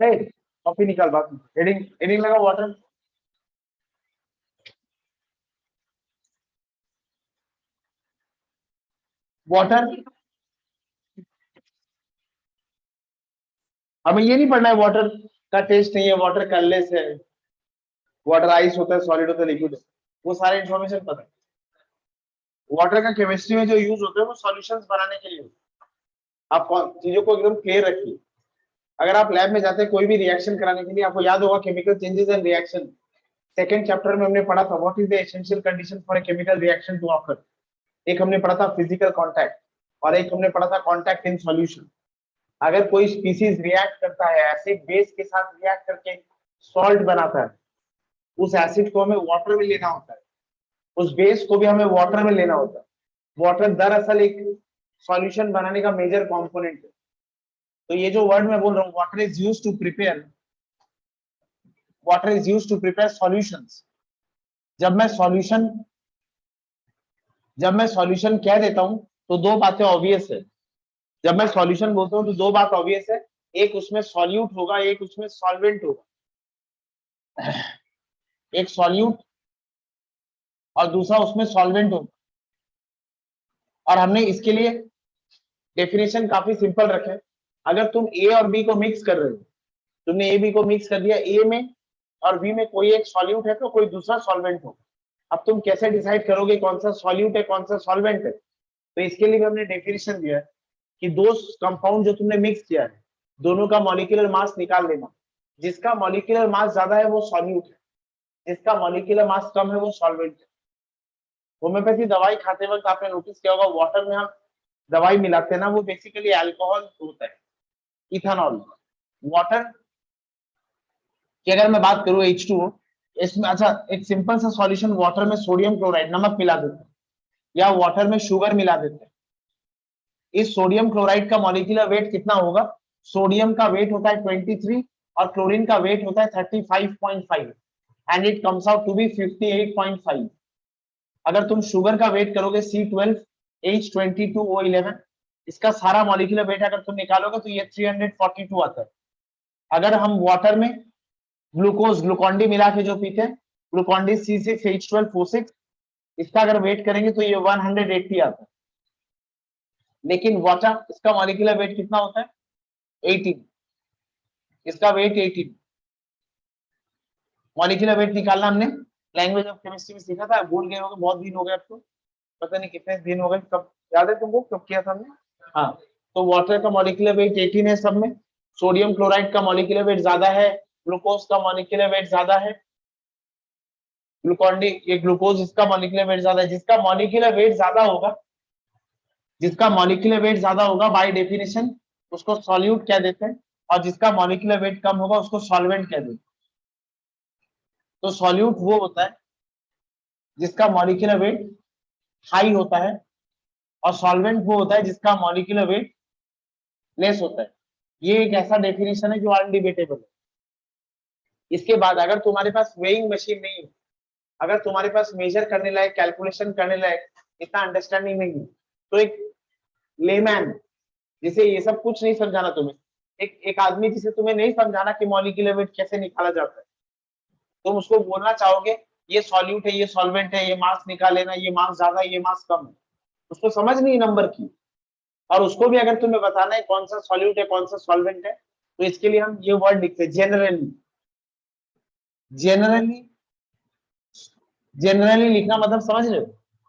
है। कॉपी निकाल, बात हेडिंग हेडिंग लगा वाटर। वाटर, हमें ये नहीं पढ़ना है वाटर का टेस्ट नहीं है, वाटर कलरलेस है, वाटर आइस होता है, सॉलिड होता है, लिक्विड है, वो सारे इन्फॉर्मेशन पता है। वाटर का केमिस्ट्री में जो यूज होता है वो सॉल्यूशंस बनाने के लिए। आप चीजों को एकदम क्लियर रखिए। अगर आप लैब में जाते हैं कोई भी रिएक्शन कराने के लिए, आपको याद होगा chemical changes and reaction, second chapter में हमने पढ़ा था what is the essential condition for a chemical reaction to occur. एक हमने पढ़ा था फिजिकल कांटेक्ट, और एक हमने पढ़ा था कांटेक्ट इन सॉल्यूशन। अगर कोई स्पीसीज रिएक्ट करता है एसिड बेस के साथ रिएक्ट करके सॉल्ट बनाता है, उस एसिड को हमें वाटर में लेना होता है, उस बेस को भी हमें वाटर में लेना होता है। वाटर दरअसल एक सॉल्यूशन बनाने का मेजर कंपोनेंट है। तो ये जो वर्ड मैं बोल रहा हूँ, water is used to prepare, water is used to prepare solutions. जब मैं सॉल्यूशन कह देता हूं तो दो बातें ऑब्वियस है। जब मैं सॉल्यूशन बोलता हूं तो दो बात ऑब्वियस है, एक उसमें सॉल्यूट होगा, एक उसमें सॉल्वेंट होगा। एक सॉल्यूट और दूसरा उसमें सॉल्वेंट होगा। और हमने इसके लिए डेफिनेशन काफी सिंपल रखे। अगर तुम ए और बी को मिक्स कर रहे हो, तुमने ए बी को मिक्स कर दिया, ए में और बी में कोई एक सॉल्यूट है तो कोई दूसरा सॉल्वेंट होगा। अब तुम कैसे डिसाइड करोगे कौन सा सॉल्यूट है कौन सा सॉल्वेंट है? तो इसके लिए हमने डेफिनेशन दिया है कि दो कंपाउंड जो तुमने मिक्स किया है, दोनों का मॉलिक्यूलर मास निकाल लेना। जिसका मॉलिक्यूलर मास ज्यादा है वो सॉल्यूट है, जिसका मॉलिक्यूलर मास कम है वो सॉल्वेंट है। होम्योपैथी दवाई खाते वक्त आपने नोटिस किया होगा, वाटर में हम दवाई मिलाते हैं ना, वो बेसिकली अल्कोहल होता है, इथेनॉल। वाटर की अगर मैं बात करूं H2O, इसमें अच्छा एक सिंपल सा सॉल्यूशन, वाटर में सोडियम क्लोराइड नमक मिला देते हैं, या वाटर में शुगर मिला देते हैं। इस सोडियम क्लोराइड का मॉलिक्यूलर वेट कितना होगा? सोडियम का वेट होता है 23 और क्लोरीन का वेट होता है 35.5 and it comes out to be 58.5। अगर तुम शुगर का वेट करोगे C12H22O11, इसका सारा मॉलिक्यूलर वेट अगर तुम निकालोगे तो ये 342 आता है। अगर हम वाटर में ग्लूकोज ग्लूकोन डी मिला के जो पीते हैं, ग्लूकोन डी C6H12O6, इसका अगर वेट करेंगे तो ये 180 आता है। लेकिन वाटर, इसका मॉलिक्यूलर वेट कितना होता है? 18, इसका वेट 18। मॉलिक्यूलर वेट निकालना हमने लैंग्वेज ऑफ केमिस्ट्री में सीखा था, भूल गए होंगे, बहुत दिन हो गए आपको, पता नहीं कितने दिन हो गए, कब याद है तुमको कब किया था हमने? हाँ, तो वाटर का मॉलिक्यूलर वेट 18 है सब में। सोडियम क्लोराइड का मॉलिक्यूलर वेट ज्यादा है, ग्लूकोज का मॉलिक्यूलर वेट ज्यादा है, ग्लूकोन डी ये ग्लूकोज, इसका मॉलिक्यूलर वेट ज्यादा है। जिसका मॉलिक्यूलर वेट ज्यादा होगा, जिसका मॉलिक्यूलर वेट ज्यादा होगा बाय डेफिनेशन उसको सॉल्यूट कह देते हैं, और जिसका मॉलिक्यूलर वेट कम होगा उसको सॉल्वेंट कह देते हैं। तो सॉल्यूट वो होता है जिसका मॉलिक्यूलर वेट हाई होता है, और सॉल्वेंट वो होता है जिसका मॉलिक्यूलर वेट लेस होता है। ये एक ऐसा डेफिनेशन है जो अनडिबेटेबल है। इसके बाद अगर तुम्हारे पास वेइंग मशीन नहीं है, अगर तुम्हारे पास मेजर करने लायक, कैलकुलेशन करने लायक इतना अंडरस्टैंडिंग नहीं है, तो एक लेमैन जिसे ये सब कुछ नहीं समझाना तुम्हें, एक आदमी जिसे तुम्हें नहीं समझाना कि मॉलिक्यूलर वेट कैसे निकाला जाता है, तुम उसको बोलना चाहोगे ये सॉल्यूट है, ये सॉल्वेंट है, ये मास निकाल लेना, ये मास ज्यादा है, ये मास कम है, उसको समझ नहीं नंबर की। और उसको भी अगर तुम्हें बताना है कौन सा सॉल्यूट है कौन सा सॉल्वेंट है, तो इसके लिए हम ये वर्ड लिखते हैं जेनरली। जेनरली, जेनरली लिखना मतलब समझ रहे हो?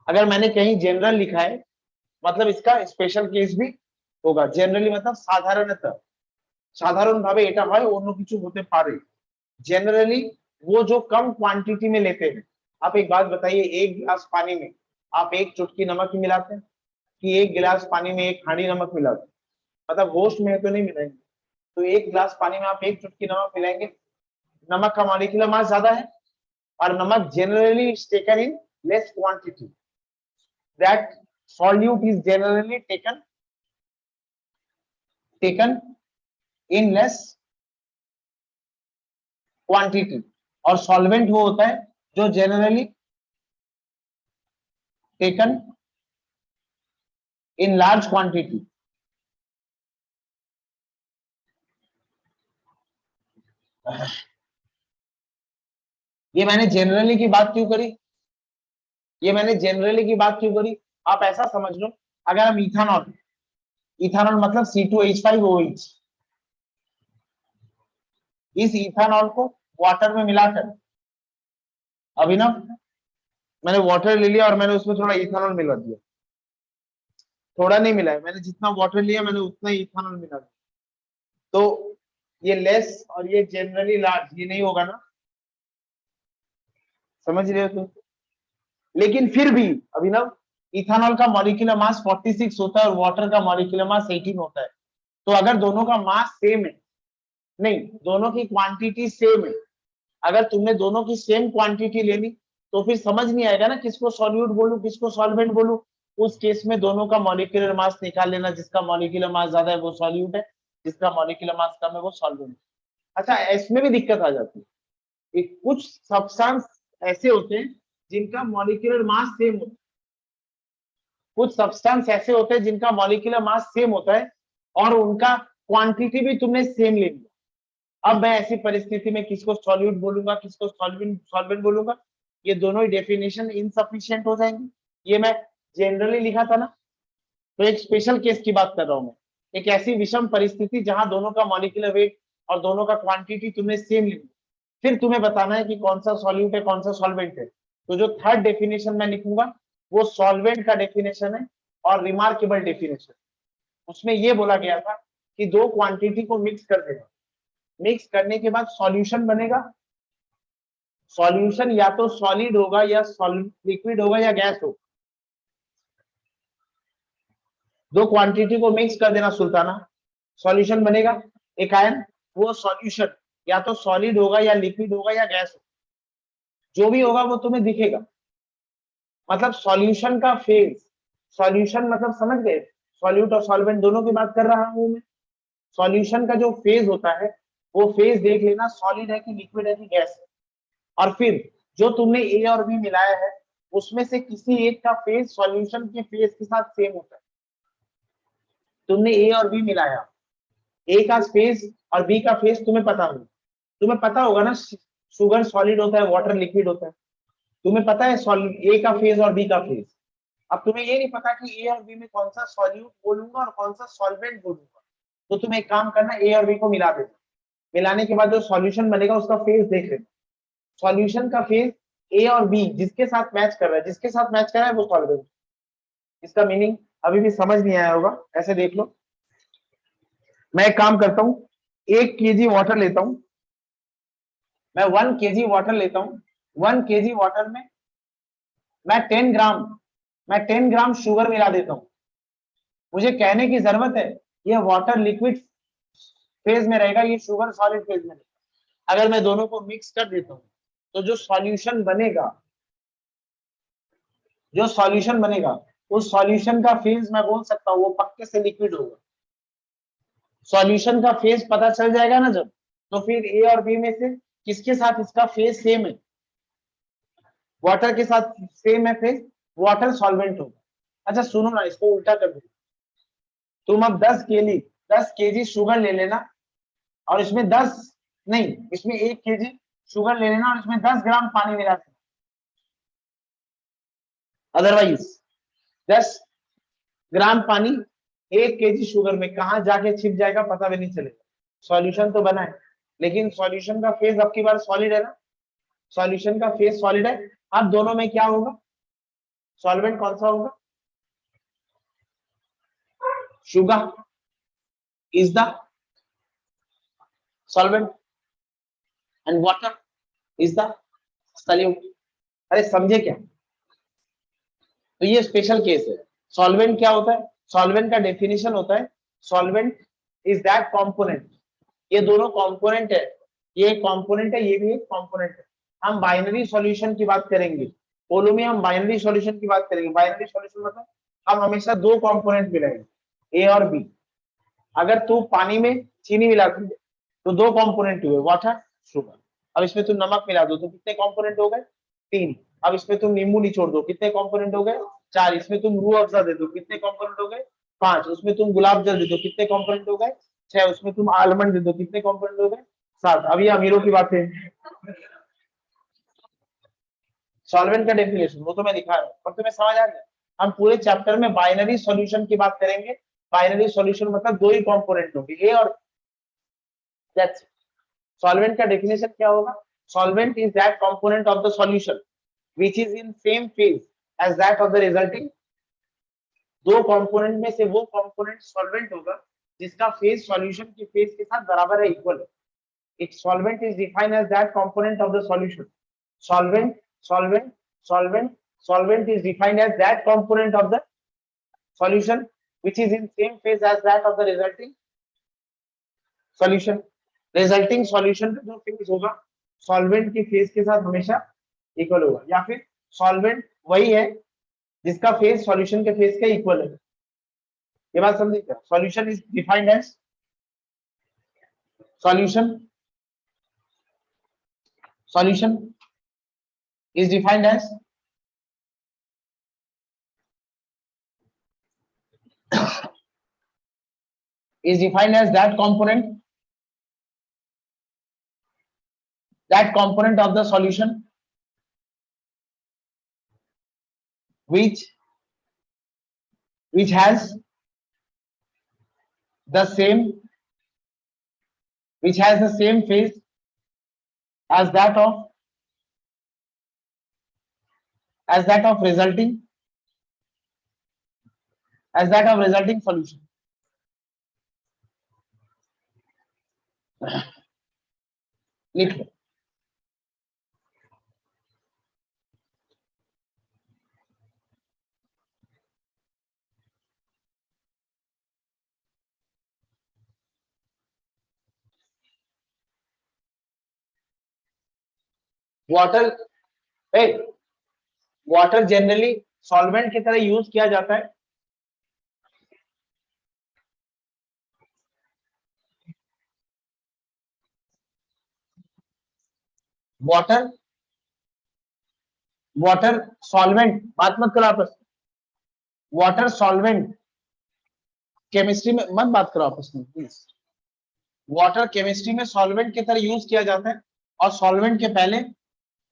अगर मैंने कहीं जनरल लिखा है मतलब इसका स्पेशल केस भी होगा। जनरली मतलब साधारणतः, साधारण भावे এটা হয় অন্য কিছু হতে পারে। जनरली वो जो कम क्वांटिटी में लेते हैं। आप एक बात बताइए, एक गिलास पानी में आप एक चुटकी नमक ही मिलाते हैं, कि एक गिलास पानी में एक हांडी नमक मिलाते हैं? मतलब होश में है तो नहीं मिलाएंगे। तो एक गिलास पानी में आप एक चुटकी नमक मिलाएंगे, नमक का मॉलिक्यूलर मास ज्यादा है, और नमक generally is taken in less quantity, that solute is generally taken in less quantity, और solvent वो होता है जो generally taken in large quantity। ये मैंने जनरली की बात क्यों करी, ये मैंने जनरली की बात क्यों करी, आप ऐसा समझ लो, अगर हम इथानॉल, इथानॉल मतलब C2H5OH, इस इथानॉल को वाटर में मिलाकर, अभिनव मैंने वाटर ले लिया और मैंने उसमें थोड़ा इथानॉल मिला दिया, थोड़ा नहीं मिला है, मैंने जितना वाटर लिया मैंने उतना ही इथानॉल मिला दिया, तो ये लेस और ये जनरली लार्ज, ये नहीं होगा ना, समझ रहे हो तुम? लेकिन फिर भी अभिनव, इथानॉल का मॉलिक्यूलर मास 46 होता है और वाटर का मॉलिक्यूलर मास 18 होता है, तो अगर दोनों का मास सेम है, नहीं दोनों की क्वांटिटी सेम है, अगर तुमने दोनों की सेम क्वांटिटी लेनी तो फिर समझ नहीं आएगा ना किसको सॉल्यूट बोलूं किसको सॉल्वेंट बोलूं, उस केस में दोनों का मॉलिक्यूलर मास निकाल लेना, जिसका मॉलिक्यूलर मास ज्यादा है वो सॉल्यूट है, जिसका मॉलिक्यूलर मास कम है वो सॉल्वेंट। अच्छा, इसमें भी दिक्कत आ जाती है, कुछ सब्सटेंस ऐसे होते हैं जिनका मॉलिक्यूलर मास सेम होता है, कुछ सब्सटेंस ऐसे होते हैं जिनका मॉलिक्यूलर मास सेम होता है और उनका क्वांटिटी भी तुमने सेम ले लिया। अब मैं ऐसी परिस्थिति में किसको सॉल्यूट बोलूंगा किसको सॉल्वेंट सॉल्वेंट बोलूंगा, ये दोनों ही डेफिनेशन इनसफिशिएंट हो जाएंगे। ये मैं जनरली लिखा था ना, तो एक स्पेशल केस की बात कर रहा हूं मैं, एक ऐसी विषम परिस्थिति जहां दोनों का मॉलिक्यूलर वेट और दोनों का क्वांटिटी तुमने सेम लिया, फिर तुम्हें बताना है कि कौन सा सॉल्यूट है कौन सा सॉल्वेंट है। तो जो थर्ड डेफिनेशन मैं लिखूंगा वो सॉल्वेंट का डेफिनेशन है और रिमार्केबल डेफिनेशन, उसमें ये बोला गया था कि दो क्वांटिटी को मिक्स कर देगा, मिक्स करने के बाद सॉल्यूशन बनेगा, सॉल्यूशन या तो सॉलिड होगा या लिक्विड होगा या गैस होगा, दो क्वांटिटी को मिक्स कर देना सुल्ताना, सॉल्यूशन बनेगा एक आयन, वो सॉल्यूशन या तो सॉलिड होगा या लिक्विड होगा या गैस होगा, जो भी होगा वो तुम्हें दिखेगा। मतलब सॉल्यूशन का फेज, सॉल्यूशन मतलब समझ गए, सॉल्यूट और सॉल्वेंट दोनों की बात कर रहा हूं मैं। सॉल्यूशन का जो फेज होता है वो फेज देख लेना, सॉलिड है कि लिक्विड है कि गैस है, और फिर जो तुमने ए और बी मिलाया है उसमें से किसी एक का फेज सॉल्यूशन के फेज के साथ सेम होता है। तुमने ए और बी मिलाया, ए का फेज और बी का फेज तुम्हें पता होगा ना, शुगर सॉलिड होता है वाटर लिक्विड होता है, तुम्हें पता है ए का फेज और बी का फेज। अब तुम्हें ये नहीं पता कि ए और बी में कौन सा सॉल्यूट बोलूंगा और कौन सा सॉल्वेंट बोलूंगा, तो तुम्हें एक काम करना, ए और बी को मिला देना, मिलाने के बाद जो सॉल्यूशन बनेगा उसका फेज देख लेना, सॉल्यूशन का फेज ए और बी जिसके साथ मैच कर रहा है, जिसके साथ मैच कर रहा है वो सॉल्वेंट। इसका मीनिंग अभी भी समझ नहीं आया होगा, ऐसे देख लो, मैं एक काम करता हूँ, 1 kg वाटर लेता हूँ, मैं 1 kg वाटर लेता हूँ, 1 kg वाटर में मैं 10 ग्राम शुगर मिला देता हूँ। मुझे कहने की जरूरत है ये वाटर लिक्विड फेज में रहेगा, ये शुगर सॉलिड फेज में रहेगा। अगर मैं दोनों को मिक्स कर देता हूँ तो जो सॉल्यूशन बनेगा, जो सॉल्यूशन बनेगा उस सॉल्यूशन का फेज मैं बोल सकता हूँ वो पक्के से लिक्विड होगा। सॉल्यूशन का फेज पता चल जाएगा ना जब, तो फिर ए और बी में से किसके साथ इसका फेज सेम है, वाटर के साथ सेम है फेज, वाटर सॉल्वेंट होगा। अच्छा सुनो ना, इसको उल्टा कर दो, तुम अब 10 kg शुगर ले लेना और इसमें 10 नहीं, इसमें 1 kg शुगर ले लेना और इसमें 10 ग्राम पानी मिला देना, अदरवाइज 10 ग्राम पानी 1 kg शुगर में कहा जाके छिप जाएगा पता भी नहीं चलेगा। सॉल्यूशन तो बना है लेकिन सॉल्यूशन का फेज अब की बार सॉलिड है ना, सॉल्यूशन का फेज सॉलिड है। अब दोनों में क्या होगा, सॉल्वेंट कौन सा होगा, sugar is the solvent and water is the solute. अरे समझे क्या, तो ये स्पेशल केस है। सॉल्वेंट क्या होता है, सॉल्वेंट का डेफिनेशन होता है, सॉल्वेंट इज दैट कंपोनेंट, ये दोनों कंपोनेंट है, ये एक कंपोनेंट है ये भी एक कंपोनेंट है। हम बाइनरी सॉल्यूशन की बात करेंगे, पोलो में हम बाइनरी सॉल्यूशन की बात करेंगे। बाइनरी सॉल्यूशन मतलब हम हमेशा दो कंपोनेंट मिलाएंगे ए और बी। अगर तू पानी में चीनी मिला दी तो दो कंपोनेंट हुए, वाटर शुगर। अब इसमें तुम नमक मिला दो तो कितने कंपोनेंट हो गए, 3। अब इसमें तुम नींबू निचोड़ दो, कितने कंपोनेंट हो गए, 4। इसमें तुम रूह अफ़ज़ा दे दो, कितने कंपोनेंट हो गए, 5। उसमें तुम गुलाब जल दे दो, कितने कंपोनेंट हो गए, 6। उसमें तुम आलमंड दे दो, कितने कंपोनेंट हो गए, साथ। अब ये अमीरों की बातें, सॉल्वेंट का डेफिनेशन वो तो मैं दिखा रहा हूँ, पर तुम्हें समझ आ गया। हम पूरे चैप्टर में बाइनरी सॉल्यूशन की बात करेंगे। बाइनरी सॉल्यूशन मतलब दो ही कंपोनेंट होंगे, ए और, दैट्स। सॉल्वेंट का डेफिनेशन क्या होगा? Solvent is that component of the solution which is in same phase as that of the resulting. दो कंपोनेंट में से वो कंपोनेंट सॉल्वेंट होगा जिसका फेज सॉल्यूशन के फेज के साथ बराबर है, इक्वल है। एक solvent is defined as that component of the solution. Solvent, solvent, solvent, solvent is defined as that component of the solution which is in same phase as that of the resulting solution। resulting solution का जो phase होगा solvent के phase के साथ हमेशा equal होगा, या फिर सॉल्वेंट वही है जिसका फेज सॉल्यूशन के फेज के इक्वल है। ये बात समझिए क्या? Solution is defined as, solution, solution is defined as that component of the solution which has the same, which has the same phase as that of, as that of resulting, as that of resulting solution। लिख लो। Water, water generally solvent की तरह use किया जाता है। Water, water solvent, बात मत करो आपस में। वाटर सॉल्वेंट केमिस्ट्री में मत बात करो आपस में प्लीज। वाटर केमिस्ट्री में सॉल्वेंट की तरह यूज किया जाता है, और सॉल्वेंट के पहले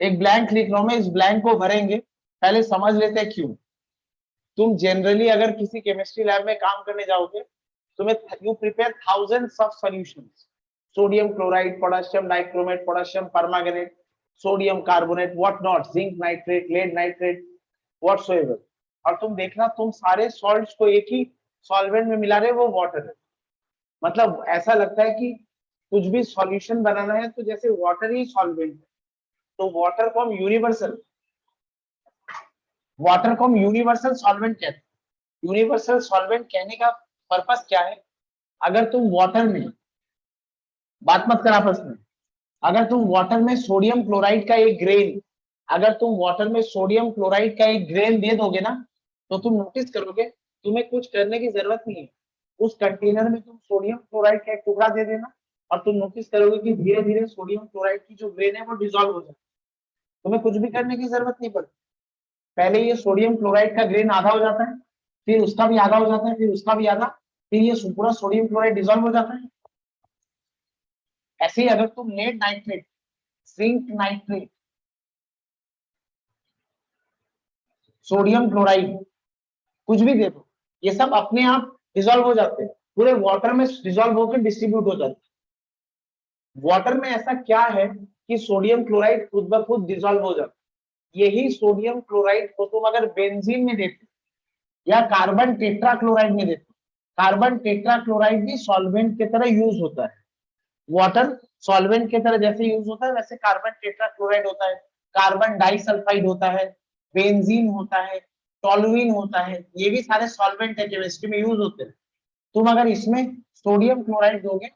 एक ब्लैंक लिख रहा हूं मैं, इस ब्लैंक को भरेंगे। पहले समझ लेते हैं क्यों। तुम जनरली अगर किसी केमिस्ट्री लैब में काम करने जाओगे, तुम्हें you prepare thousands of solutions, sodium chloride, potassium dichromate, potassium permanganate, sodium carbonate, what not, zinc nitrate, lead nitrate, whatsoever. और तुम देखना, तुम सारे सॉल्ट्स को एक ही सॉल्वेंट में मिला रहे, वो वाटर है। मतलब ऐसा लगता है कि कुछ भी सॉल्यूशन बनाना है तो जैसे वाटर ही सॉल्वेंट है। तो वाटर को हम यूनिवर्सल, वाटर को हम यूनिवर्सल सॉल्वेंट कहते हैं। यूनिवर्सल सॉल्वेंट कहने का पर्पस क्या है? अगर तुम वाटर में, बात मत कर आपस में, अगर तुम वाटर में सोडियम क्लोराइड का एक ग्रेन, अगर तुम वाटर में सोडियम क्लोराइड का एक ग्रेन दे दोगे ना, तो तुम नोटिस करोगे तुम्हें कुछ करने की जरूरत नहीं है। उस कंटेनर में तुम सोडियम क्लोराइड का एक टुकड़ा दे देना, और तुम नोटिस करोगे कि धीरे धीरे सोडियम क्लोराइड की जो ग्रेन है वो डिसॉल्व हो जाए। तुम्हें कुछ भी करने की जरूरत नहीं पड़ती। पहले ये सोडियम क्लोराइड का ग्रेन आधा हो जाता है, फिर उसका भी आधा हो जाता है, फिर उसका भी आधा, फिर ये पूरा सोडियम क्लोराइड डिसॉल्व हो जाता है। ऐसे ही अगर तुम lead nitrate, zinc nitrate, sodium chloride कुछ भी दे दो, ये सब अपने आप डिसॉल्व हो जाते हैं, पूरे वाटर में डिसॉल्व होकर डिस्ट्रीब्यूट हो जाते हैं। वाटर में ऐसा क्या है कि सोडियम क्लोराइड खुद ब खुद डिसॉल्व हो जाता है। यही सोडियम क्लोराइड को तुम अगर बेंजीन में देते या कार्बन टेट्राक्लोराइड में देते, कार्बन टेट्राक्लोराइड भी सॉल्वेंट की तरह यूज होता है। वाटर सॉल्वेंट की तरह जैसे यूज होता है, वैसे कार्बन टेट्राक्लोराइड होता है, कार्बन डाइसल्फाइड होता है, बेंजीन होता है, टोलुइन होता है, ये भी सारे सॉल्वेंट है, केमिस्ट्री में यूज होते हैं। तुम अगर इसमें सोडियम क्लोराइड दोगे,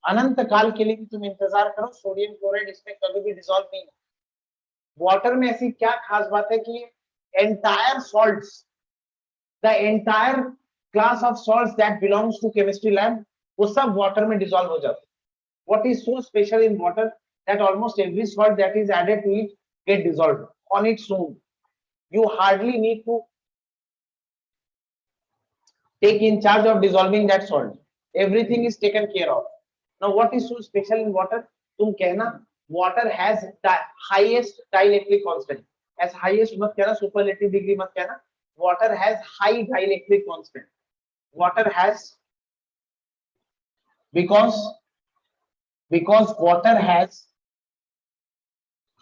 अनंत काल के लिए भी तुम इंतजार करो, सोडियम क्लोराइड इसमें कभी भी डिसॉल्व नहीं होगा। वाटर में ऐसी क्या खास बात है कि entire salts, the entire class of salts that belongs to chemistry lab, वो सब water में dissolve हो जाते हैं। What is so special in water that almost every salt that is added to it get dissolved on its own. You hardly need to take in charge of dissolving that salt. Everything is taken care of. Now what is so special in water, तुम कहना water has highest dielectric constant, as highest मत कहना, superlative degree मत कहना, water has high dielectric constant, water has because water has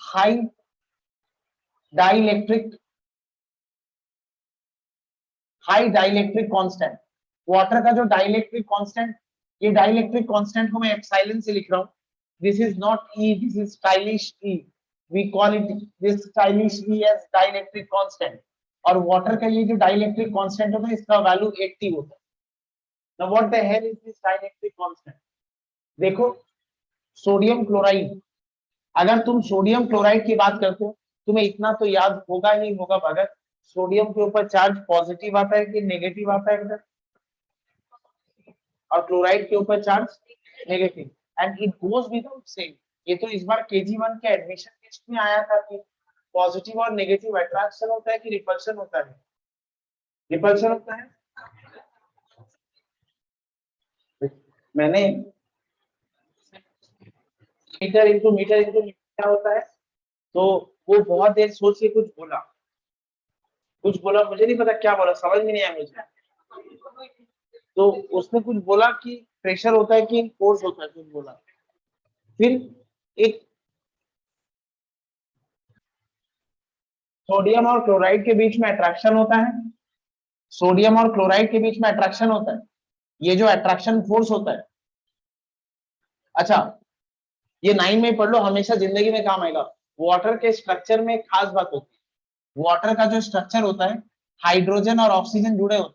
high dielectric constant, water का जो dielectric constant, ये dielectric constant को मैं एप्सिलॉन से लिख रहा हूं, this is not E, this is stylish E, we call it this stylish E as dielectric constant, और वाटर का ये जो डाइलेक्ट्रिक कांस्टेंट होता है इसका वैल्यू 80 होता है। Now what the hell is this dielectric constant, देखो सोडियम क्लोराइड, अगर तुम सोडियम क्लोराइड की बात करते हो तुम्हें इतना तो याद होगा ही होगा भगत, सोडियम के ऊपर चार्ज पॉजिटिव आता है कि नेगेटिव आता है भगत, और क्लोराइड के ऊपर charge negative, and it goes without saying, ये तो इस बार केजी 1 के एडमिशन टेस्ट में आया था कि पॉजिटिव और नेगेटिव अट्रैक्शन होता है कि रिपल्शन होता है, रिपल्शन होता है। मैंने मीटर इंटू क्या होता है, तो वो बहुत देर सोच के कुछ बोला, मुझे नहीं पता क्या बोला, समझ में नहीं आया मुझे, तो उसने कुछ बोला कि प्रेशर होता है कि फोर्स होता है, कुछ बोला, फिर एक सोडियम और क्लोराइड के बीच में अट्रैक्शन होता है, सोडियम और क्लोराइड के बीच में अट्रैक्शन होता है, ये जो अट्रैक्शन फोर्स होता है, अच्छा ये 9 में पढ़ लो, हमेशा जिंदगी में काम आएगा। वाटर के स्ट्रक्चर में एक खास बात होती है, वाटर का जो स्ट्रक्चर होता है हाइड्रोजन और ऑक्सीजन जुड़े होते हैं,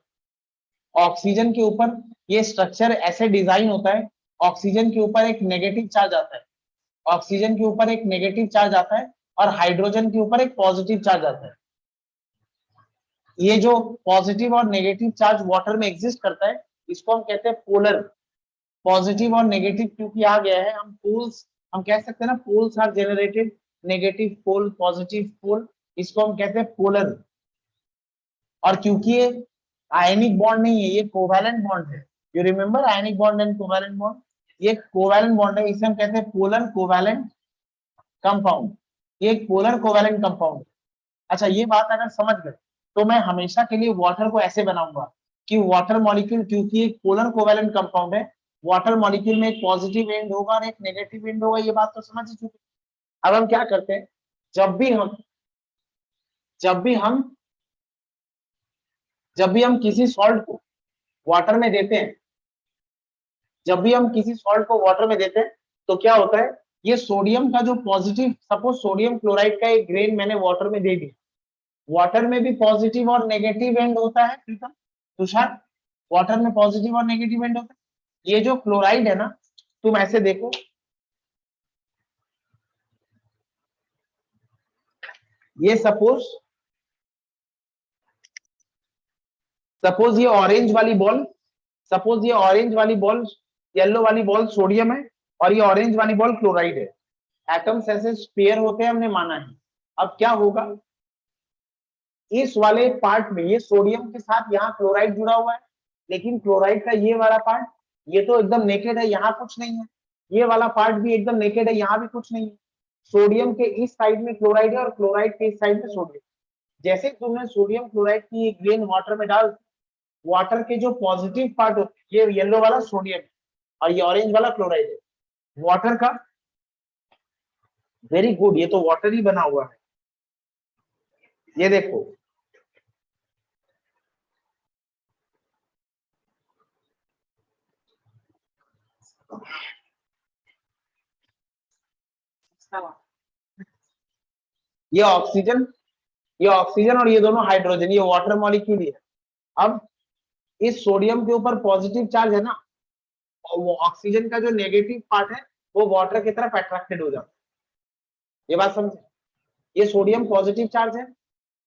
ऑक्सीजन के ऊपर ये स्ट्रक्चर ऐसे डिजाइन होता है, ऑक्सीजन के ऊपर एक नेगेटिव चार्ज आता है, ऑक्सीजन के ऊपर एक नेगेटिव चार्ज आता है और हाइड्रोजन के ऊपर एक पॉजिटिव चार्ज आता है। ये जो पॉजिटिव और नेगेटिव चार्ज वाटर में एग्जिस्ट करता है इसको हम कहते हैं पोलर, पॉजिटिव और नेगेटिव क्योंकि आ गया है, हम पोल्स हम कह सकते हैं ना, poles are generated, negative pole positive pole, इसको हम कहते हैं पोलर, और क्योंकि ये आयनिक बॉन्ड नहीं है, ये कोवैलेंट बॉन्ड है, you remember ionic bond and covalent bond, ये कोवैलेंट बॉन्ड है, इसे हम कहते हैं पोलर कोवैलेंट कंपाउंड, ये एक पोलर कोवैलेंट कंपाउंड। अच्छा ये बात अगर समझ गए तो मैं हमेशा के लिए वाटर को ऐसे बनाऊंगा कि वाटर मॉलिक्यूल क्योंकि एक पोलर कोवैलेंट कंपाउंड है, वाटर मॉलिक्यूल में एक पॉजिटिव एंड होगा और एक नेगेटिव एंड होगा, ये बात तो समझ ही चुके। अब हम क्या करते हैं, जब भी हम किसी सॉल्ट को वाटर में देते हैं, तो क्या होता है, ये सोडियम का जो पॉजिटिव, सपोज सोडियम क्लोराइड का एक ग्रेन मैंने वाटर में दे दिया, वाटर में भी पॉजिटिव और नेगेटिव एंड होता है प्रीतम, तुषार, वाटर में पॉजिटिव और नेगेटिव एंड होता है। ये जो क्लोराइड है ना, तुम ऐसे देखो, ये सपोज ये ऑरेंज वाली बॉल, येलो वाली बॉल सोडियम है और ये ऑरेंज वाली बॉल क्लोराइड है, एटम्स ऐसे स्पेयर होते हैं हमने माना है। अब क्या होगा, इस वाले पार्ट में ये सोडियम के साथ यहाँ क्लोराइड जुड़ा हुआ है, लेकिन क्लोराइड का ये वाला पार्ट ये तो एकदम नेकेड है, यहाँ कुछ नहीं है, ये वाला पार्ट भी एकदम नेकेड है, यहाँ भी कुछ नहीं है, सोडियम के इस साइड में क्लोराइड है और क्लोराइड के इस साइड में सोडियम। जैसे तुमने सोडियम क्लोराइड की ग्रेन वाटर में डाल, वाटर के जो पॉजिटिव पार्ट होते हैं, ये येलो वाला सोडियम है और ये ऑरेंज वाला क्लोराइड है, वाटर का, वेरी गुड, ये तो वाटर ही बना हुआ है, ये देखो ये ऑक्सीजन और ये दोनों हाइड्रोजन, ये वाटर मॉलिक्यूल ही है। अब इस सोडियम के ऊपर पॉजिटिव चार्ज है ना, और वो ऑक्सीजन का जो नेगेटिव पार्ट है वो वाटर की तरफ अट्रैक्टेड हो जाता है, ये बात समझे, ये सोडियम पॉजिटिव चार्ज है,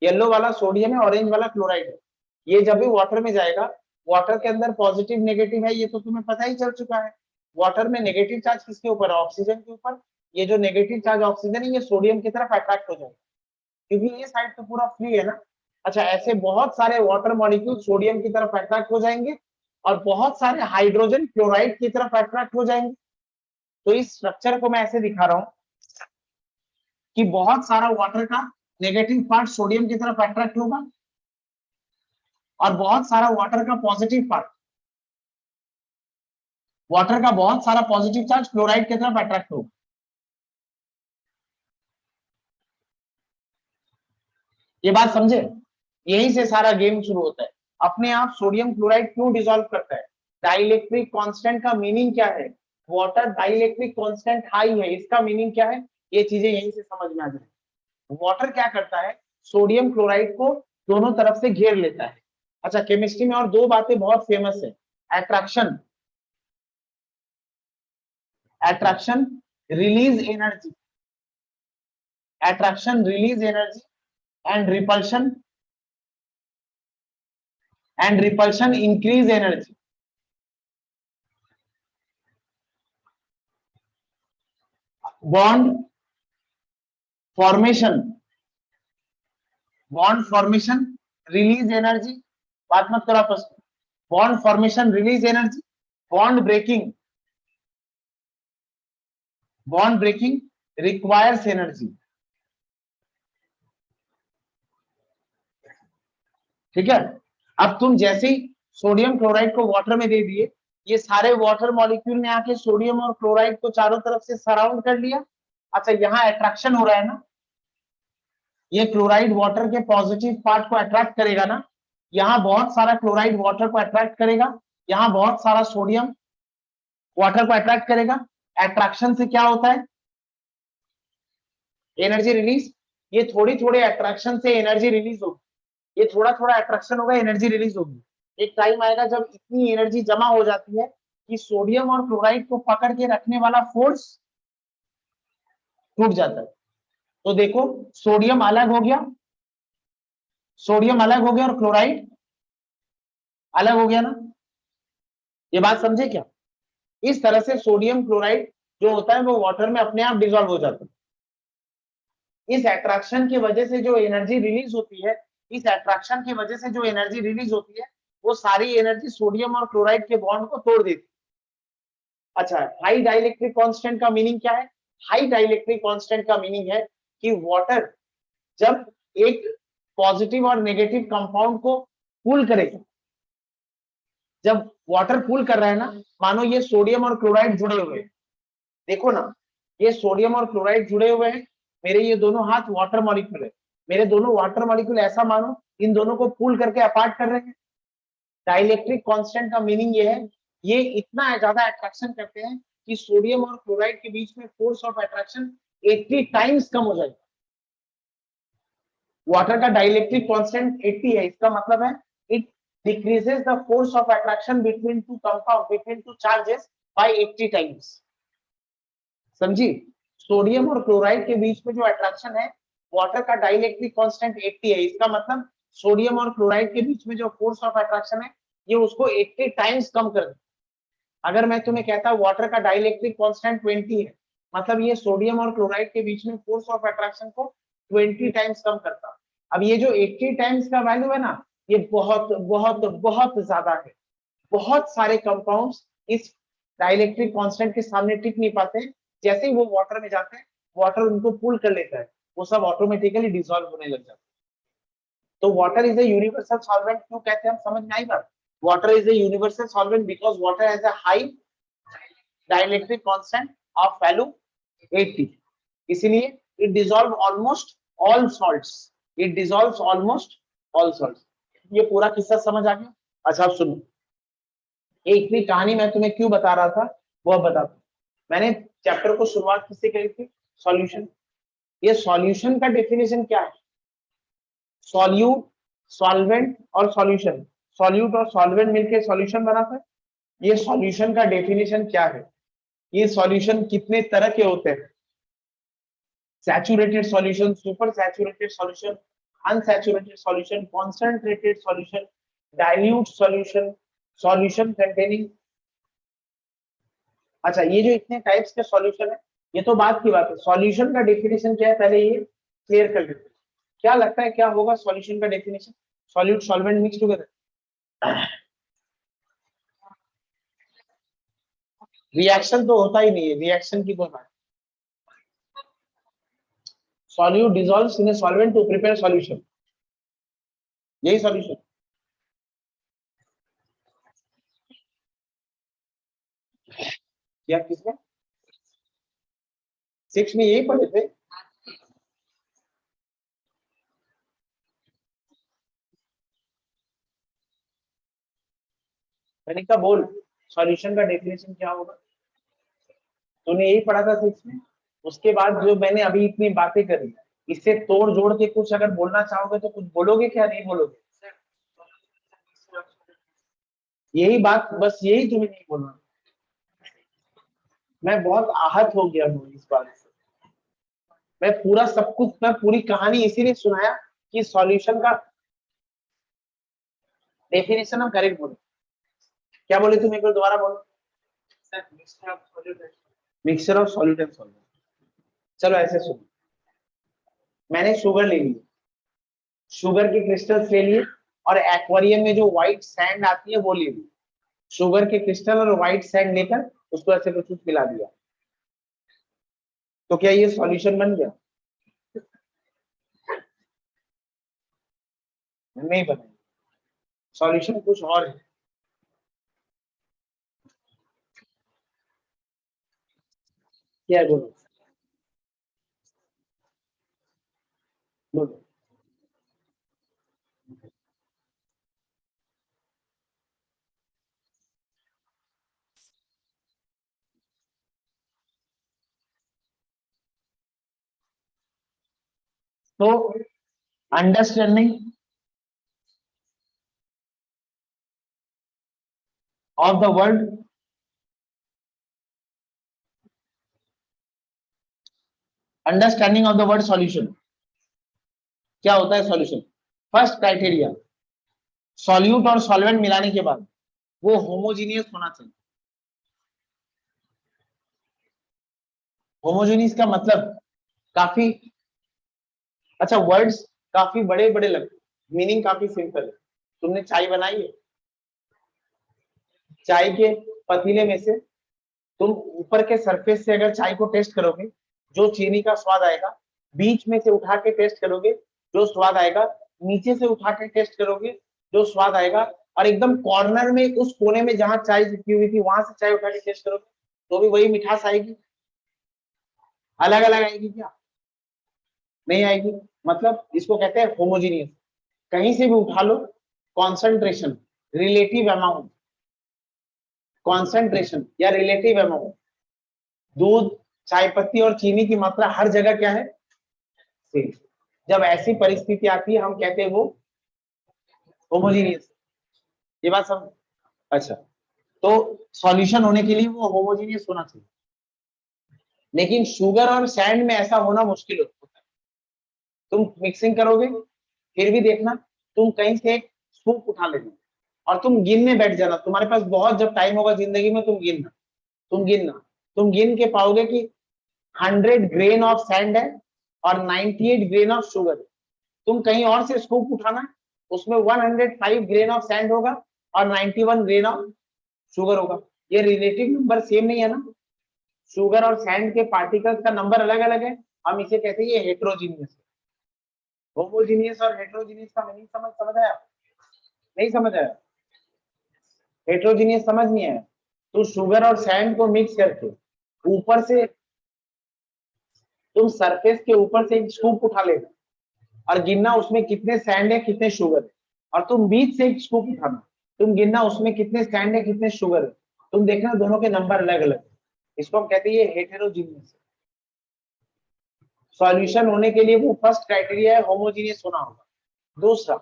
येलो वाला सोडियम है, ऑरेंज वाला क्लोराइड है, ये जब भी वाटर में जाएगा, वाटर के अंदर पॉजिटिव नेगेटिव है, ये तो तुम्हें पता ही चल चुका है, वाटर में नेगेटिव चार्ज किसके ऊपर है, ऑक्सीजन के ऊपर, ये जो नेगेटिव चार्ज ऑक्सीजन है ये सोडियम की तरफ अट्रैक्ट हो जाएगा, क्योंकि ये साइड तो पूरा फ्री है ना। अच्छा ऐसे बहुत सारे वाटर मॉलिक्यूल सोडियम की तरफ अट्रैक्ट हो जाएंगे और बहुत सारे हाइड्रोजन क्लोराइड की तरफ अट्रैक्ट हो जाएंगे, तो इस स्ट्रक्चर को मैं ऐसे दिखा रहा हूं कि बहुत सारा वाटर का नेगेटिव पार्ट सोडियम की तरफ अट्रैक्ट होगा और बहुत सारा वाटर का पॉजिटिव पार्ट, वाटर का बहुत सारा पॉजिटिव चार्ज क्लोराइड की तरफ अट्रैक्ट होगा। ये बात समझे? यहीं से सारा गेम शुरू होता है। अपने आप सोडियम क्लोराइड क्यों डिसॉल्व करता है? डाइलेक्ट्रिक कांस्टेंट का मीनिंग क्या है? वाटर डाइलेक्ट्रिक कांस्टेंट हाई है, इसका मीनिंग क्या है? ये चीजें यहीं से समझ में आ जाए। वाटर क्या करता है? सोडियम क्लोराइड को दोनों तरफ से घेर लेता है। अच्छा, केमिस्ट्री में और दो बातें बहुत फेमस है, attraction, attraction release energy, attraction release energy and repulsion increase energy. Bond formation, bond formation release energy, बात मत करो आपस में, bond formation release energy, bond breaking, bond breaking requires energy. ठीक है, अब तुम जैसे ही सोडियम क्लोराइड को वाटर में दे दिए, ये सारे वाटर मॉलिक्यूल ने आके सोडियम और क्लोराइड को चारों तरफ से सराउंड कर लिया। अच्छा, यहाँ अट्रैक्शन हो रहा है ना, ये क्लोराइड वाटर के पॉजिटिव पार्ट को अट्रैक्ट करेगा ना, यहाँ बहुत सारा क्लोराइड वाटर को अट्रैक्ट करेगा, यहाँ बहुत सारा सोडियम वाटर को अट्रैक्ट करेगा। अट्रैक्शन से क्या होता है? Energy release. ये थोड़ी थोड़ी अट्रैक्शन से एनर्जी रिलीज होगी, ये थोड़ा थोड़ा अट्रैक्शन होगा, एनर्जी रिलीज होगी। एक टाइम आएगा जब इतनी एनर्जी जमा हो जाती है कि सोडियम और क्लोराइड को पकड़ के रखने वाला फोर्स टूट जाता है। तो देखो, सोडियम अलग हो गया, सोडियम अलग हो गया और क्लोराइड अलग हो गया ना। ये बात समझे क्या? इस तरह से सोडियम क्लोराइड जो होता है वो वाटर में अपने आप डिसॉल्व हो जाता है। इस अट्रैक्शन की वजह से जो एनर्जी रिलीज होती है, इस अट्रैक्शन की वजह से जो एनर्जी रिलीज होती है, वो सारी एनर्जी सोडियम और क्लोराइड के बॉन्ड को तोड़ देती है। अच्छा, हाई डाइलेक्ट्रिक कांस्टेंट का मीनिंग क्या है? हाई डाइलेक्ट्रिक कांस्टेंट का मीनिंग है कि वाटर जब एक पॉजिटिव और नेगेटिव कंपाउंड को पुल करेगा, जब वाटर पुल कर रहा है ना, मानो ये सोडियम और क्लोराइड जुड़े हुए हैं, देखो ना, ये सोडियम और क्लोराइड जुड़े हुए हैं, मेरे ये दोनों हाथ वाटर मॉलिक्यूल है, मेरे दोनों वाटर मॉलिक्यूल ऐसा मानो इन दोनों को पुल करके अपार्ट कर रहे हैं। डाइलेक्ट्रिक कांस्टेंट का मीनिंग ये है, ये इतना ज्यादा अट्रैक्शन करते हैं कि सोडियम और क्लोराइड के बीच में फोर्स ऑफ अट्रैक्शन 80 टाइम्स कम हो जाएगा। वाटर का डाइलेक्ट्रिक कांस्टेंट 80 है, इसका मतलब है it decreases the force of attraction between two compound, between two charges by 80 times. समझी? सोडियम और क्लोराइड के बीच में जो अट्रैक्शन है, वाटर का डाइलेक्ट्रिक कांस्टेंट 80 है, इसका मतलब सोडियम और क्लोराइड के बीच में जो फोर्स ऑफ अट्रैक्शन है, ये उसको 80 टाइम्स कम कर दे। अगर मैं तुम्हें कहता वाटर का डाइलेक्ट्रिक कांस्टेंट 20 है, मतलब ये सोडियम और क्लोराइड के बीच में फोर्स ऑफ अट्रैक्शन को 20 टाइम्स कम करता। अब ये जो 80 टाइम्स का वैल्यू है ना, ये बहुत बहुत बहुत ज्यादा है। बहुत सारे कंपाउंड्स इस डाइलेक्ट्रिक कांस्टेंट के सामने टिक नहीं पाते। जैसे ही वो वाटर में जाते हैं, वाटर उनको पुल कर लेता है, वो सब ऑटोमेटिकली डिसॉल्व होने लग जाता है। तो water is a universal solvent क्यों कहते हैं, हम समझ में आई बात? Water is a universal solvent because water has a high dielectric constant of value 80, इसलिए it dissolve almost all salts, it dissolves almost all salts. ये पूरा किस्सा समझ आ गया? अच्छा, अब सुनो, एक भी कहानी मैं तुम्हें क्यों बता रहा था वो अब बताता हूं। मैंने चैप्टर को शुरुआत किससे करी थी? सॉल्यूशन। ये सॉल्यूशन का डेफिनेशन क्या है? सॉल्यूट, सॉल्वेंट और सॉल्यूशन, सॉल्यूट और सॉल्वेंट मिलकर सॉल्यूशन बनाता है। ये सॉल्यूशन का डेफिनेशन क्या है? ये सॉल्यूशन कितने तरह के होते हैं? Saturated solution, super saturated solution, unsaturated solution, concentrated solution, dilute solution, solution containing. अच्छा, ये जो इतने टाइप्स के सॉल्यूशन है, ये तो बात की बात है। सॉल्यूशन का डेफिनेशन क्या है पहले ये क्लियर कर लेते हैं। क्या लगता है क्या होगा सॉल्यूशन का definition? Solute solvent mix together. Reaction तो होता ही नहीं है, रिएक्शन की कोई बात। Solute dissolves in a solvent to prepare solution, यही सॉल्यूशन। क्या किसमें? 6 में यही पढ़े थे। मैंने कहा बोल, सॉल्यूशन का डेफिनेशन क्या होगा? तूने यही पढ़ा था 6 में। उसके बाद जो मैंने अभी इतनी बातें करी, इससे तोड़ जोड़ के कुछ अगर बोलना चाहोगे तो कुछ बोलोगे क्या, नहीं बोलोगे? यही बात, बस यही तुम्हें नहीं बोलना। मैं बहुत आहत हो गया हूँ इस बात से। मैं पूरा सब कुछ, मैं पूरी कहानी इसीलिए सुनाया कि सॉल्यूशन का डेफिनेशन हम करेक्ट बोले। क्या बोले तुम, एक बार दोबारा बोलो। Mixture of solute and solvent. चलो ऐसे सुनो, मैंने शुगर ले ली, शुगर के क्रिस्टल्स ले लिए, और एक्वेरियम में जो व्हाइट सैंड आती है वो ले ली। शुगर के क्रिस्टल और व्हाइट सैंड लेकर उसको ऐसे कुछ मिला दिया, तो क्या ये सॉल्यूशन बन गया? नहीं बना। सॉल्यूशन कुछ और है। क्या है बोलो, बोलो। तो understanding of the world, understanding of the word solution, क्या होता है सॉल्यूशन? फर्स्ट क्राइटेरिया, सॉल्यूट और सॉल्वेंट मिलाने के बाद वो होमोजीनियस होना चाहिए। होमोजीनियस का मतलब काफी, अच्छा वर्ड्स काफी बड़े बड़े लगते, मीनिंग काफी सिंपल है। तुमने चाय बनाई है, चाय के पतीले में से तुम ऊपर के सरफेस से अगर चाय को टेस्ट करोगे, जो चीनी का स्वाद आएगा, बीच में से उठा के टेस्ट करोगे, जो स्वाद आएगा, नीचे से उठा के टेस्ट करोगे, जो स्वाद आएगा, और एकदम कॉर्नर में उस कोने में जहां चाय चिपकी हुई थी वहां से चाय उठा के टेस्ट करोगे, तो भी वही मिठास आएगी। अलग अलग आएगी क्या? नहीं आएगी। मतलब इसको कहते हैं होमोजीनियस। कहीं से भी उठा लो, कॉन्सेंट्रेशन, रिलेटिव अमाउंट, कॉन्सेंट्रेशन या रिलेटिव अमाउंट, दूध, चाय पत्ती और चीनी की मात्रा हर जगह क्या है? सेम। जब ऐसी परिस्थिति आती है हम कहते हैं वो होमोजीनियस। ये बात सब, अच्छा। तो सॉल्यूशन होने के लिए वो होमोजीनियस होना चाहिए, लेकिन शुगर और सैंड में ऐसा होना मुश्किल होता है। तुम मिक्सिंग करोगे, फिर भी देखना, तुम कहीं से एक स्कूप उठा लेना और तुम गिनने बैठ जाना। तुम्हारे पास बहुत जब टाइम होगा जिंदगी में, तुम गिनना, तुम गिन के पाओगे कि 100 ग्रेन ऑफ सैंड है और 98 ग्रेन ऑफ शुगर। तुम कहीं और से स्कूप उठाना, उसमें 105 ग्रेन ऑफ सैंड होगा और 91 ग्रेन ऑफ शुगर होगा। ये रिलेटिव नंबर सेम नहीं है ना, शुगर और सैंड के पार्टिकल्स का नंबर अलग अलग है। हम इसे कहते हैं ये हेट्रोजीनियस है। होमोजीनियस और हेट्रोजीनियस का मीनिंग समझ समझ आया? नहीं समझ आया? हेट्रोजीनियस समझ नहीं आया? तो शुगर और सैंड को मिक्स करके ऊपर से, तुम सरफेस के ऊपर से एक स्कूप उठा लेना और गिनना उसमें कितने सैंड है कितने शुगर है, और तुम बीच से एक स्कूप उठाना, तुम गिनना उसमें कितने सैंड है कितने शुगर है, तुम देखना दोनों के नंबर अलग अलग। इसको हम कहते हैं ये हेटेरोजीनियस। सॉल्यूशन होने के लिए वो फर्स्ट क्राइटेरिया है, होमोजीनियस होना होगा। दूसरा,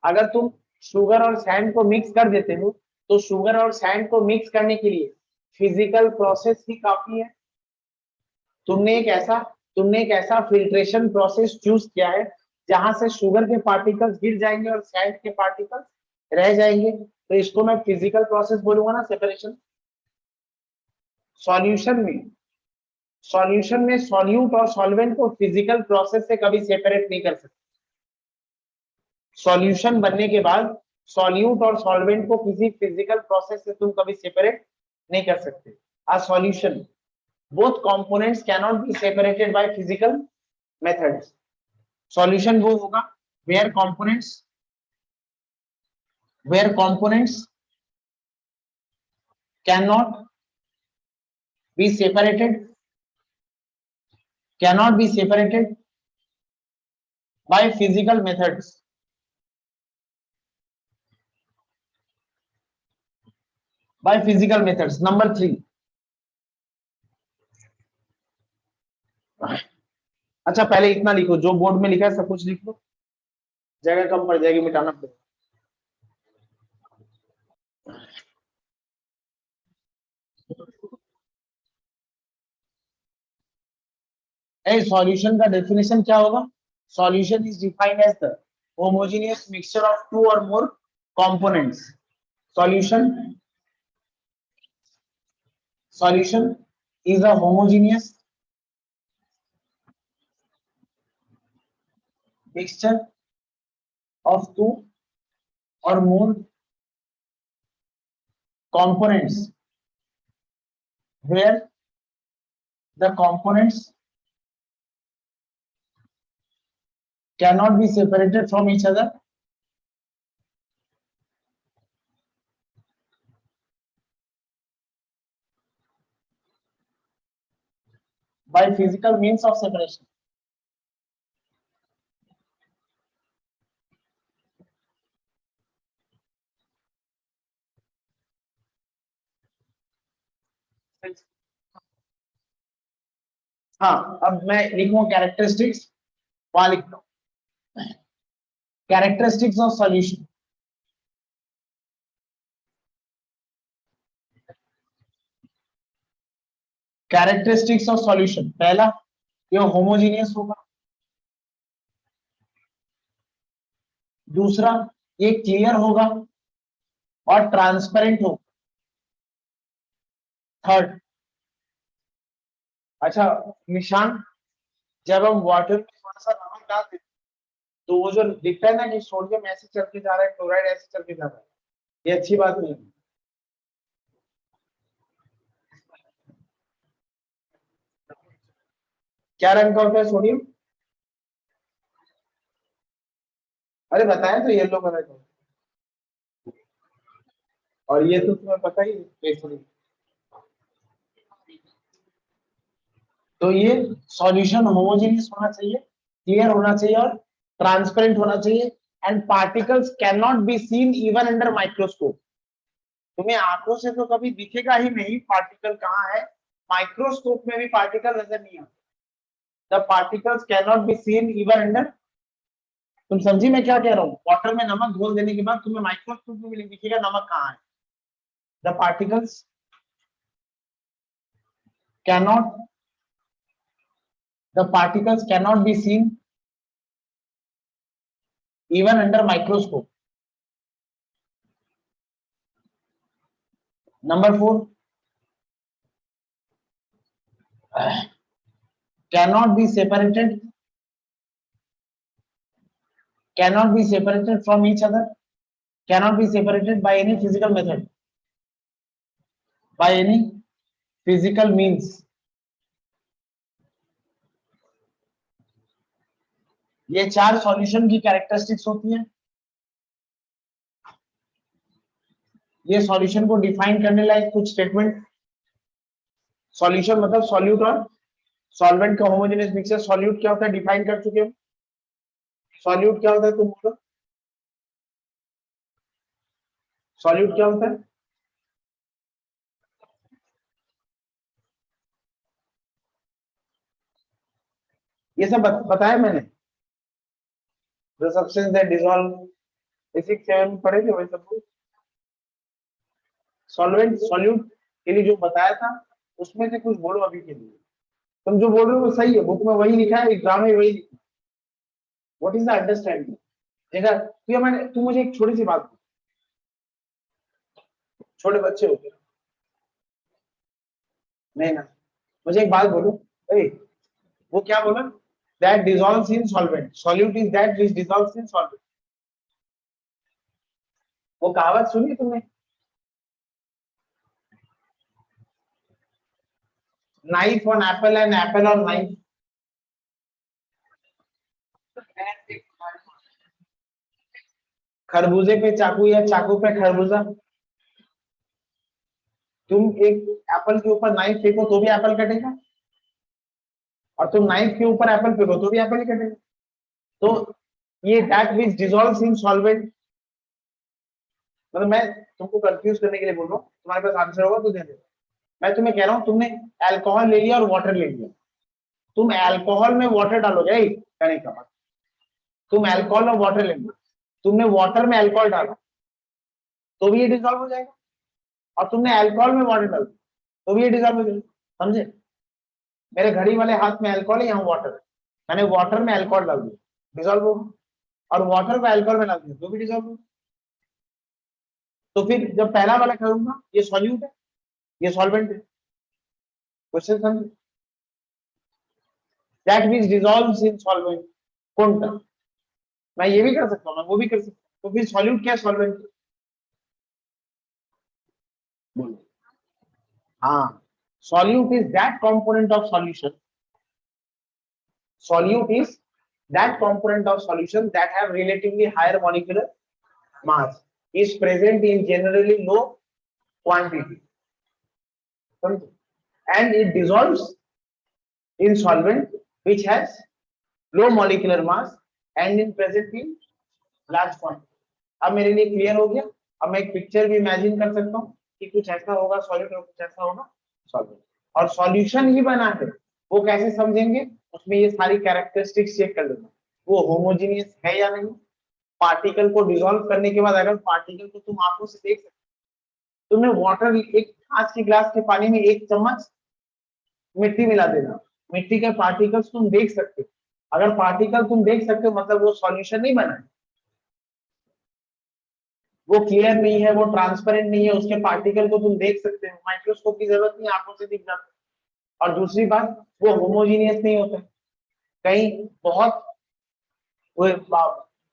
अगर तुम शुगर और सैंड को मिक्स कर देते हो, तो शुगर और सैंड को मिक्स करने के लिए फिजिकल प्रोसेस ही काफी है। तुमने एक ऐसा फिल्ट्रेशन प्रोसेस चूज किया है जहां से शुगर के पार्टिकल्स गिर जाएंगे और सैंड के पार्टिकल्स रह जाएंगे, तो इसको मैं फिजिकल प्रोसेस बोलूंगा ना, सेपरेशन। सॉल्यूशन में सॉल्यूशन में सॉल्यूट और सॉल्वेंट को फिजिकल प्रोसेस से कभी सेपरेट नहीं कर सकते। सॉल्यूशन बनने के बाद सॉल्यूट और सॉल्वेंट को किसी फिजिकल प्रोसेस से तुम कभी सेपरेट नहीं कर सकते। a solution, both components cannot be separated by physical methods. Solution वो होगा where components cannot be separated by physical methods. Number 3. अच्छा पहले इतना लिखो, जो बोर्ड में लिखा है सब कुछ लिख लो, जगह कम पड़ जाएगी, मिटाना पड़ेगा। सॉल्यूशन का डेफिनेशन क्या होगा? Solution is defined as the homogeneous mixture of 2 or more components. Solution is a homogeneous mixture of 2 or more components where the components cannot be separated from each other by physical means of separation. हाँ, अब मैं लिखूंगा characteristics, वहां लिखता हूं characteristics of solution. Characteristics of solution, पहला ये homogeneous होगा, दूसरा ये क्लियर होगा और ट्रांसपेरेंट होगा, थर्ड. अच्छा निशान, जब हम वाटर में थोड़ा सा नमक डालते तो वो जो दिखता है ना कि सोडियम ऐसे चल के जा रहा है, क्लोराइड ऐसे चल के जा रहा है, ये अच्छी बात नहीं है. क्या रंग का होता है सोडियम? अरे बताया तो येलो कलर का, और ये तो तुम्हें पता ही है. तो ये सॉल्यूशन होमोजेनियस होना चाहिए, क्लियर होना चाहिए और ट्रांसपेरेंट होना चाहिए, and particles can not be seen even under microscope. तुम्हें आंखों से तो कभी दिखेगा ही नहीं पार्टिकल कहाँ है, माइक्रोस्कोप में भी पार्टिकल नजर नहीं आता. The particles can not be seen even under, तुम समझी मैं क्या कह रहा हूँ? वाटर में नमक घोल देने के बाद तुम्हें माइक्रोस्कोप में भी नहीं दिखेगा नमक कहाँ है. The particles cannot be seen even under microscope. Number 4, cannot be separated from each other, cannot be separated by any physical method, by any physical means. ये 4 सॉल्यूशन की कैरेक्टरिस्टिक्स होती हैं. ये सॉल्यूशन को डिफाइन करने लायक कुछ स्टेटमेंट. सॉल्यूशन मतलब solute और सॉल्वेंट का होमोजेनियस मिक्सचर. सॉल्यूट क्या होता है डिफाइन कर चुके हम. सॉल्यूट क्या होता है तुम बोलो, सॉल्यूट क्या होता है? ये सब बताया मैंने, the substance that dissolve, physics 7 में पढ़े थे वही सब. सॉल्वेंट सॉल्यूट के लिए जो बताया था उसमें से कुछ बोलो अभी के लिए. तुम जो बोल रहे हो वो सही है, बुक में वही लिखा है, एग्जाम में वही लिखा है. What is the understanding? देखा तू मुझे एक छोटी सी बात, छोटे बच्चे हो नहीं ना, मुझे एक बात बोलो. वो क्या बोला? that dissolves in solvent, solute is that which dissolves in solvent. वो कहावत सुनी तुमने? Knife on apple and apple on knife. खरबूजे पे चाकू या चाकू पे खरबूजा। तुम एक एप्पल के ऊपर नाइफ फेंको तो भी एप्पल कटेगा, और तुम नाइफ के ऊपर एप्पल फेंको तो भी एप्पल ही कटेगा। तो ये that which dissolves in solvent, मतलब मैं तुमको कंफ्यूज करने के लिए बोल रहा हूँ, तुम्हारे पास आंसर होगा तो दे दे। मैं तुम्हें कह रहा हूँ तुमने अल्कोहल ले लिया और वाटर ले लिया, तुम अल्कोहल में वाटर डालोगे, कहने का मतलब तुम अल्कोहल और वाटर ले लिया, तुमने वाटर में अल्कोहल डाला तो भी ये डिसॉल्व हो जाएगा, और तुमने अल्कोहल में वाटर डाला तो भी ये डिसॉल्व हो जाएगा। समझे? मेरे घड़ी वाले हाथ में अल्कोहल है, यहाँ वाटर है, मैंने वाटर में अल्कोहल डाल दिया, डिसॉल्व होगा, और वाटर को अल्कोहल में डाल दिया तो भी डिसॉल्व होगा। तो फिर जब पहला वाला करूंगा ये सॉल्यूट है, ये सॉल्वेंट है। क्वेश्चन समझ? That means dissolves in solvent. कौन सा? मैं ये भी कर सकता हूँ, मैं वो भी कर सकता हूँ। तो फिर सॉल्यूट क्या है, सॉल्वेंट? बोलो। हाँ, solute is that component of solution, solute is that component of solution that have relatively higher molecular mass, is present in generally low quantity, and it dissolves in solvent which has low molecular mass and in present in large quantity. अब मेरे लिए clear हो गया। अब मैं एक picture भी imagine कर सकता हूँ कि कुछ ऐसा होगा सॉल्यूट और कुछ ऐसा होगा सॉल्वेंट, और सॉल्यूशन ही बना है। वो कैसे समझेंगे? उसमें ये सारी कैरेक्टरिस्टिक्स चेक कर लेना, वो होमोजीनियस है या नहीं। पार्टिकल को डिसॉल्व करने के बाद अगर पार्टिकल को तुम आंखों से देख सकते, तुमने वाटर, एक कांच के ग्लास के पानी में 1 चम्मच मिट्टी मिला देना, मिट्टी के पार्टिकल्स तुम देख सकते हो। अगर पार्टिकल तुम देख सकते हो मतलब वो सॉल्यूशन नहीं बना है, वो क्लियर नहीं है, वो ट्रांसपेरेंट नहीं है, उसके पार्टिकल को तुम देख सकते हो, माइक्रोस्कोप की जरूरत नहीं, आंखों से दिख जाता है। और दूसरी बात, वो होमोजीनियस नहीं होता, कहीं बहुत, वो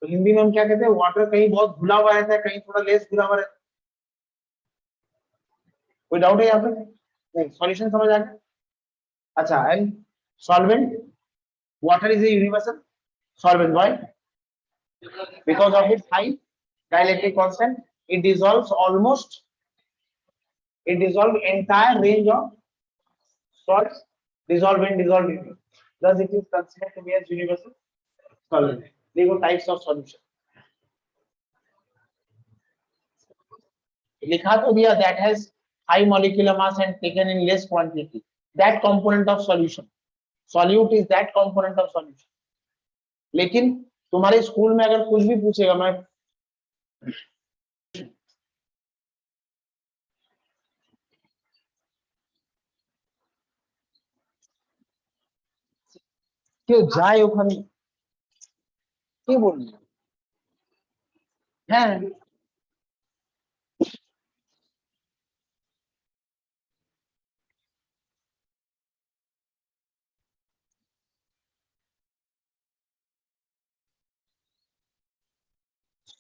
हिंदी में हम क्या कहते हैं, वाटर कहीं बहुत घुला हुआ रहता है, कहीं थोड़ा लेस घुला हुआ रहता है। कोई डाउट है यहाँ पे? नहीं, सॉल्यूशन समझ आ गया। अच्छा, and solvent, water is a universal solvent. Why? Because of its high dielectric constant, it dissolves almost, it dissolves entire range of salts, dissolvent. Thus, it is considered to be as universal solvent. These are types of solution. लिखा तो दिया that has high molecular mass and taken in less quantity. That component of solution. Solute is that component of solution. लेकिन तुम्हारे school में अगर कुछ भी पूछेगा, मैं क्यों जाए ওখানে কি বললি হ্যাঁ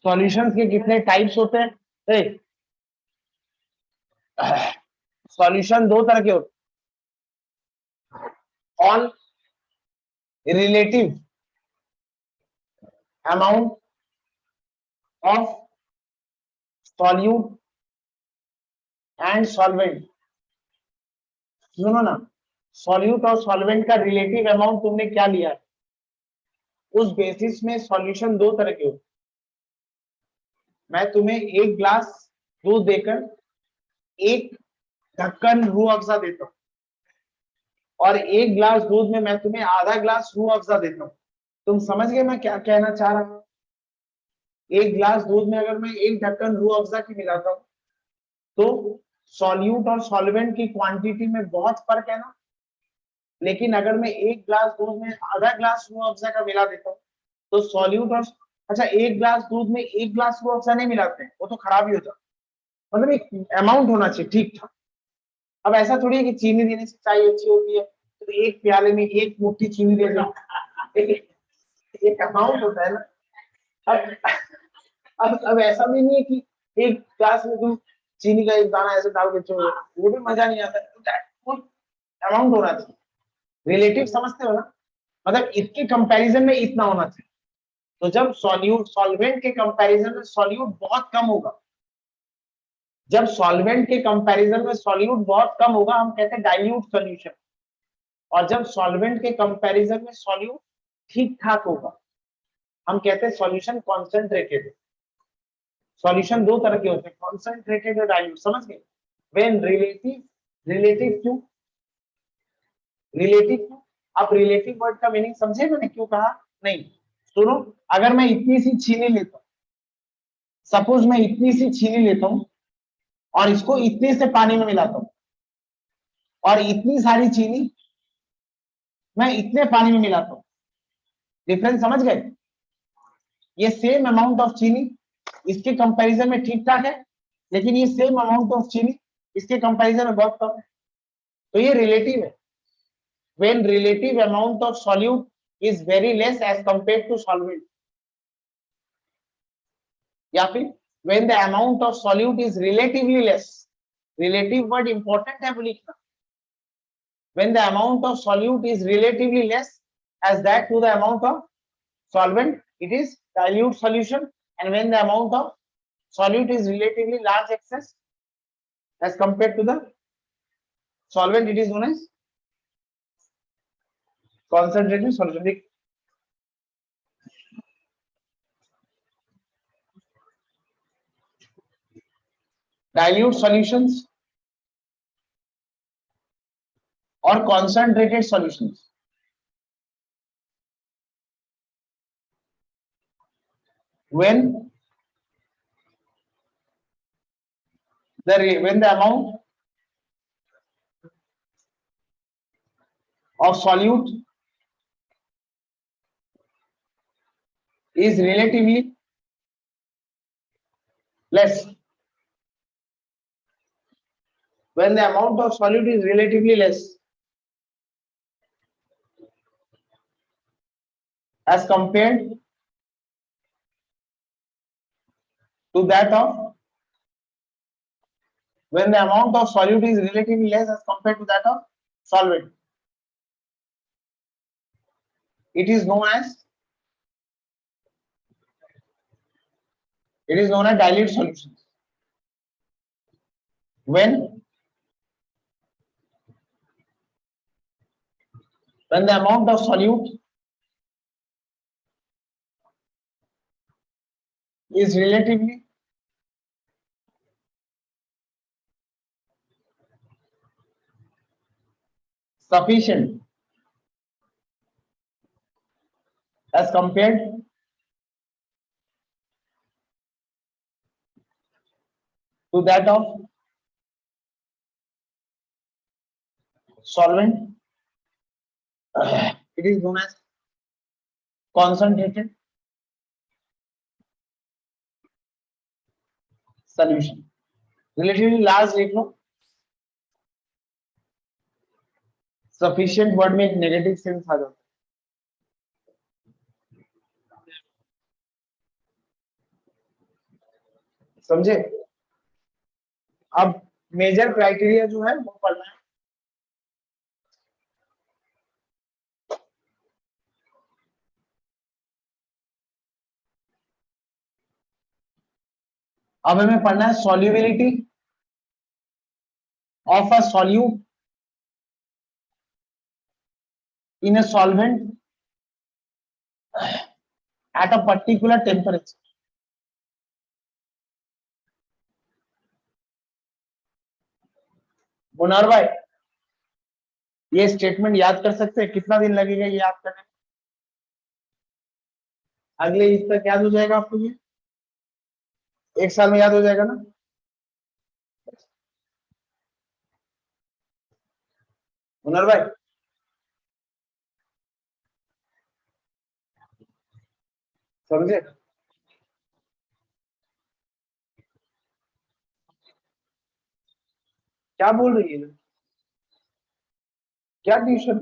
सॉल्यूशंस के कितने टाइप्स होते हैं? सॉल्यूशन दो तरह के होते हैं, on relative amount of solute and solvent. सुनो ना, सॉल्यूट और सॉल्वेंट का रिलेटिव अमाउंट तुमने क्या लिया है, उस बेसिस में सॉल्यूशन दो तरह के होते हैं। मैं तुम्हें 1 ग्लास दूध देकर 1 ढक्कन रूह अफ़ज़ा देता हूँ, और 1 ग्लास दूध में मैं तुम्हें आधा ग्लास रूह अफ़ज़ा देता हूँ। तुम समझ गए मैं क्या कहना चाह रहा हूँ? 1 ग्लास दूध में अगर मैं 1 ढक्कन रूह अफ़ज़ा की मिलाता हूँ तो सॉल्यूट और सॉल्वेंट की क्वांटिटी में बहुत फर्क है ना। लेकिन अगर मैं 1 ग्लास दूध में आधा ग्लास रूह अफ़ज़ा का मिला देता हूँ तो सॉल्यूट और, अच्छा, 1 ग्लास दूध में 1 ग्लास रूह अफ़ज़ा नहीं मिलाते हैं, वो तो खराब ही हो जाता, मतलब एक अमाउंट होना चाहिए ठीक ठाक। अब ऐसा थोड़ी है कि चीनी देने से चाय अच्छी होती है, तो एक प्याले में 1 मुट्ठी चीनी दे दो, एक अमाउंट होता है ना। अब अब ऐसा भी नहीं है कि 1 ग्लास में तुम चीनी का 1 दाना ऐसे डाल के छोड़, वो भी मजा नहीं आता। अमाउंट होना चाहिए। रिलेटिव समझते हो ना, मतलब इसके कंपैरिजन में इतना होना चाहिए। तो जब सॉल्यूट सॉल्वेंट के कंपैरिजन में सॉल्यूट बहुत कम होगा, जब सॉल्वेंट के कंपैरिजन में सॉल्यूट बहुत कम होगा, हम कहते हैं डाइल्यूट सॉल्यूशन। और जब सॉल्वेंट के कंपैरिजन में सॉल्यूट ठीक ठाक होगा, हम कहते हैं सॉल्यूशन कॉन्सेंट्रेटेड। सॉल्यूशन दो तरह के होते हैं, कॉन्सेंट्रेटेड और डाइल्यूट, समझ गए? व्हेन रिलेटिव, रिलेटिव क्यों, रिलेटिव क्यों? आप रिलेटिव वर्ड का मीनिंग समझे मैंने क्यों कहा? नहीं, सुनो, अगर मैं इतनी सी चीनी लेता हूं, सपोज मैं इतनी सी चीनी लेता हूं और इसको इतने से पानी में मिलाता हूं, और इतनी सारी चीनी मैं इतने पानी में मिलाता हूं, डिफरेंस समझ गए? ये सेम अमाउंट ऑफ चीनी इसके कंपैरिजन में ठीक ठाक है, लेकिन ये सेम अमाउंट ऑफ चीनी इसके कंपैरिजन में बहुत कम है, तो ये रिलेटिव है। when relative amount of solute is very less as compared to solvent, या फिर when the amount of solute is relatively less, relative word important है लिखना, when the amount of solute is relatively less as that to the amount of solvent, it is dilute solution, and when the amount of solute is relatively large excess as compared to the solvent, it is known as concentrated solution. Dilute solutions or concentrated solutions, when the amount of solute is relatively less, when the amount of solute is relatively less as compared to that of, when the amount of solute is relatively less as compared to that of solvent, it is known as dilute solutions. When the amount of solute is relatively sufficient as compared to that of solvent, it is known as concentrated solution. Relatively large लिख लो, sufficient word में एक negative sense आ जाता है, समझे? अब major criteria जो है वो पढ़ना है। अब हमें पढ़ना है solubility of a solute in a solvent at a particular temperature. Munnar भाई, ये स्टेटमेंट याद कर सकते हैं? कितना दिन लगेगा ये याद करने में? अगले ईद तक याद हो जाएगा आपको? ये एक साल में याद हो जाएगा ना? मुनार भाई, समझे? क्या बोल रही है? क्या ट्यूशन?